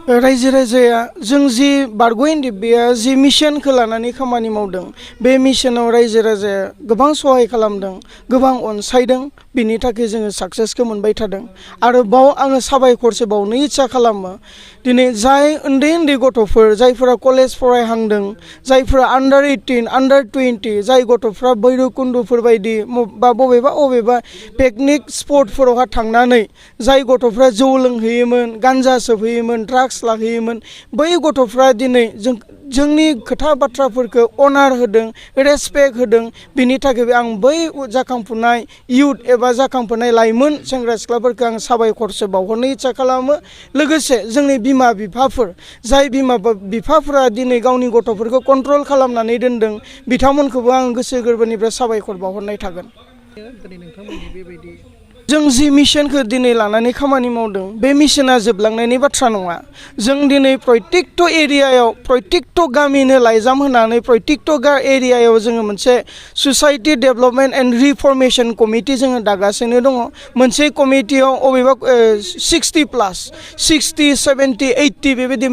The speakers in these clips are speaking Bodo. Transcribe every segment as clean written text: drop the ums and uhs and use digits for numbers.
रायजो राजाया जों जि बारग' एनडिएफबिआ जि मिशनखौ लानानै खामानि मावदों बे मिशनाव रायजो राजाया गोबां सहाय खालामदों गोबां अनसायदों बिनि थाखाय जोङो साक्सेसखौ मोनबाय थादों आरो बाव आङो साबायखरसो बावनो इच्छा खालामो दिनै जाय उन्दै उन्दै गथ'फोर जायफोरा कलेज फरायहांदों जायफोरा आन्डार 18 आन्डार 20 जाय गथ'फ्रा भैरबकुन्दफोर बायदि बा बबेबा पिकनिक स्पटफोरावहा थांनानै जाय गथ'फ्रा जौ लोंहैयोमोन गान्जा सोबहैयोमोन ड्राग्स लाहैयोमोन बै गथ'फ्रा दिनै जोंनि खोथा बाथ्राफोरखौ अनार होदों रेसपेक्ट होदों बिनि थाखाय आं बै जाखांफुनाय इयुथ एबा जाखांफुनाय लाइमोन सेंग्रा सिख्लाफोरखौ आं साबायखरसो बावहरनो इच्छा खालामो लोगोसे जोंनि बिमा बिफाफोर जाय बिमा बिफाफोरा दिनै गावनि गथ'फोरखौ कन्ट्रल खालामनानै दोनदों बिथांमोनखौबो आं गोसो गोरबोनिफ्राय साबायखर बावहरनाय थागोन जों जि मिशनखौ दिनै लानानै खामानि मावदों बे मिशना जोबलांनायनि बाथ्रा नङा जों दिनै प्रयटेक्ट एरियायाव प्रयटेक्ट गामिनो लाइजाम होनानै प्रयटेक्ट एरियायाव जोङो मोनसे ससाइटि डेभेलपमेन्ट एन्ड रिफर्मेशन कमिटि जोङो दागासिनो दङ मोनसे कमिटियाव अबेबा 60+ 60 70 80 बेबायदि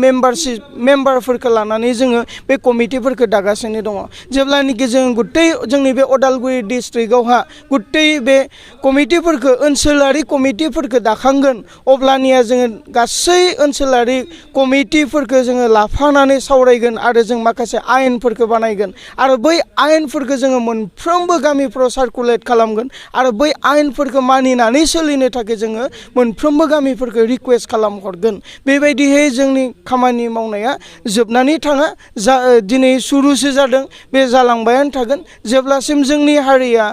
मेम्बारफोरखौ लानानै जोङो बे कमिटिफोरखौ दागासिनो दङ जेब्लानोखि जों गुतै जोंनि बे उदालगुरि डिस्ट्रिक्टआवहा गुतै बे कमिटिफोरखौ ओनसोलारि कमिटिफोरखौ दाखांगोन अब्लानिया जोङो गासै ओनसोलारि कमिटिफोरखौ जोङो लाफानानै सावरायगोन आरो जों माखासे आयेनफोरखौ बानायगोन आरो बै आयेनफोरखौ जोङो मोनफ्रोमबो गामिफ्राव सार्कुलेट खालामगोन आरो बै आयेनफोरखौ मानिनानै सोलिनो थाखाय जोङो मोनफ्रोमबो गामिफोरखौ रिक्वेस्ट खालामहरगोन बेबायदिहै जोंनि खामानि मावनाया जोबनानै थाङा दिनै सुरुसो जादों बे जालांबायानो थागोन जेब्लासिम जोंनि हारिया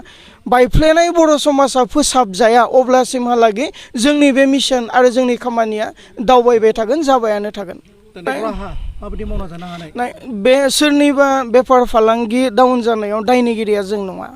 बायफ्लेनाय बर' समाजा फोसाबजाया अब्लासिमहालागै जोंनि बे मिशन आरो जोंनि खामानिया दावबायबाय थागोन जाबायानो थागोन बे सोरनिबा बेफार फालांगि डाउन जानायाव दायनिगिरिया जों नङा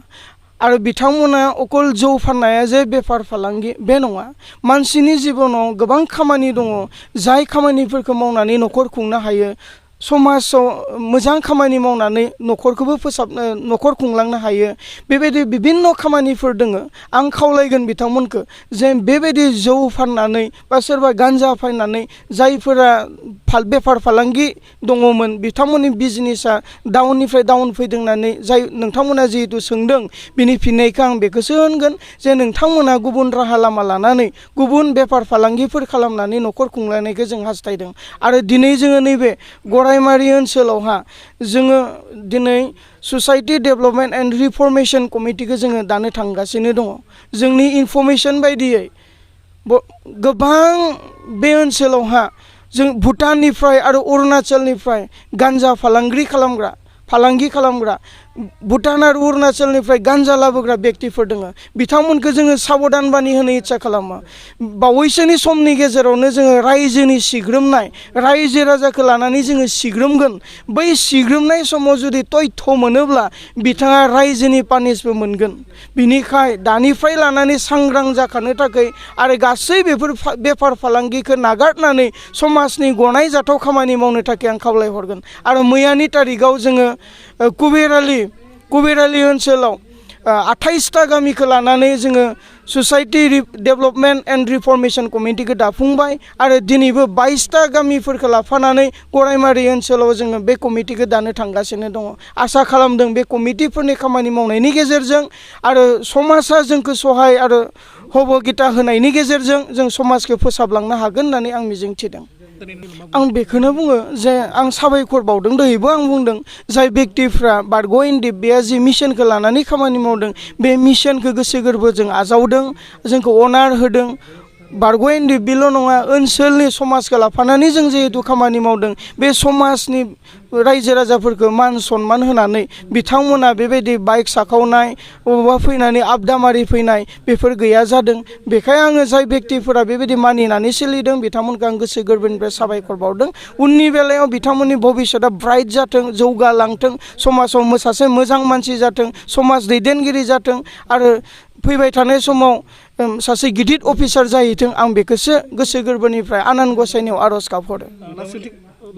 आरो बिथांमोना अकल जौ फाननाया जे बेफार फालांगि बे नङा मानसिनि जिबनाव गोबां खामानि दङ जाय खामानिफोरखौ मावनानै न'खर खुंनो हायो समाजाव मोजां खामानि मावनानै न'खरखौबो फोसाबनो न'खर खुंलांनो हायो बेबायदि बिभिन्न खामानिफोर दोङो आं खावलायगोन बिथांमोनखौ जे बेबायदि जौ फाननानै बा सोरबा गान्जा फाननानै जायफोरा बेफार फालांगि दङमोन बिथांमोननि बिजनेसा डाउननिफ्राय डाउन फैदों होननानै जाय नोंथांमोना जिहेतु सोंदों बिनि फिननायखौ आं बेखौसो होनगोन जे नोंथांमोना गुबुन राहा लामा लानानै गुबुन बेफार फालांगिफोर खालामनानै न'खर खुंलायनायखौ जों हास्थायदों आरो दिनै जोङो नैबे गरायमारि ओनसोलावहा जोङो दिनै ससाइटि डेभेलपमेन्ट एन्ड रिफर्मेशन कमिटिखौ जोङो दानो थांगासिनो दङ जोंनि इनफरमेशन बायदियै गोबां बे ओनसोलावहा जों भुटाननिफ्राय आरो अरुणाचलनिफ्राय गान्जा फालांगि खालामग्रा भुटान आरो अरुणाचलनिफ्राय गान्जा लाबोग्रा व्यक्तिफोर दङ बिथांमोनखौ जोङो साबधान बानि होनो इच्छा खालामो बावैसोनि समनि गेजेरावनो जोङो रायजोनि सिग्रोमनाय रायजो राजाखौ लानानै जोङो सिग्रोमगोन बै सिग्रोमनाय समाव जुदि तथ्य मोनोब्ला बिथाङा रायजोनि पानिशबो मोनगोन बिनिखाय दानिफ्राय लानानै सांग्रां जाखानो थाखाय आरो गासै बेफोर बेफार फालांगिखौ नागारनानै समाजनि गनायजाथाव खामानि मावनो थाखाय आं खावलायहरगोन आरो मैयानि तारिखआव जोङो कुबेरालि ओनसोलाव 28टा गामिखौ लानानै जोङो ससाइटि डेभेलपमेन्ट एन्ड रिफर्मेशन कमिटिखौ दाफुंबाय आरो दिनैबो 22टा गामिफोरखौ लाफानानै गरायमारि ओनसोलाव जोङो बे कमिटिखौ दानो थांगासिनो दङ आसा खालामदों बे कमिटिफोरनि खामानि मावनायनि गेजेरजों आरो समाजा जोंखौ सहाय आरो हबगिता होनायनि गेजेरजों जों समाजखौ फोसाबलांनो हागोन होननानै आं मिजिंथिदों आं बेखौनो बुङो जे आं साबायखर बावदों दहायबो आं बुंदों जाय व्यक्तिफ्रा बारग' एनडिएफबिआ जि मिशनखौ लानानै खामानि मावदों बे मिशनखौ गोसो गोरबोजों आजावदों जोंखौ अनार होदों बारग' एनडिएफबिल' नङा ओनसोलनि समाजखौ लाफानानै जों जिहेतु खामानि मावदों बे समाजनि रायजो राजाफोरखौ मान सनमान होनानै बिथांमोना बेबायदि बाइक साखावनाय बबावबा फैनानै आबदामारि फैनाय बेफोर गैया जादों बेखाय आङो जाय व्यक्तिफोरा बेबायदि मानिनानै सोलिदों बिथांमोनखौ आं गोसो गोरबोनिफ्राय साबायखर बावदों उननि बेलायाव बिथांमोननि भबिष्यतआ ब्राइट जाथों जौगालांथों समाजाव सासे मोजां मानसि जाथों समाज दैदेनगिरि जाथों आरो फैबाय थानाय समाव सासे गिदिर अफिसार जाहैथों आं बेखौसो गोसो गोरबोनिफ्राय आनान गसाइनियाव आर'ज गाबहरो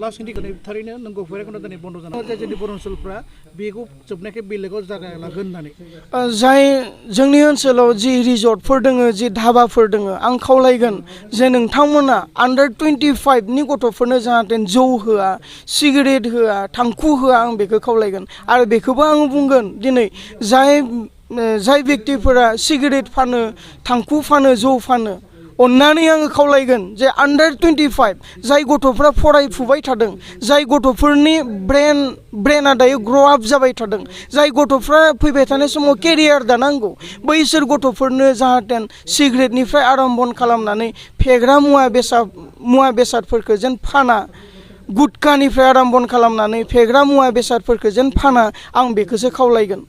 लास्ट हिन्दीखौनो थारैनो नंगौ भैरबकुन्द दिनै बन्द' जानाय जोंनि बर' ओनसोलफ्रा बेखौ जोबनायखाय बेलेगाव जागा लागोन होननानै जाय जोंनि ओनसोलाव जि रिजर्टफोर दोङो जि धाबाफोर दोङो आं खावलायगोन जे नोंथांमोना आन्डार 25नि गथ'फोरनो जाहाथे जौ होआ सिगारेट होआ थांखु होआ आं बेखौ खावलायगोन आरो बेखौबो आं बुंगोन दिनै जाय बेक्तिफोरा सिगारेट फानो थांखु फानो जौ फानो अन्नानै आङो खावलायगोन जे आन्डार 25 जाय गथ'फ्रा फरायफुबाय थादों जाय गथ'फोरनि ब्रेना दायो ग्र' आप जाबाय थादों जाय गथ'फ्रा फैबाय थानाय समाव केरियार दानांगौ बैसोर गथ'फोरनो जाहाथे सिगारेटनिफ्राय आरम्भ खालामनानै फेग्रा मुवा बेसादफोरखौ जेन फाना गुटखानिफ्राय आरम्भ खालामनानै फेग्रा मुवा बेसादफोरखौ जेन फाना आं बेखौसो खावलायगोन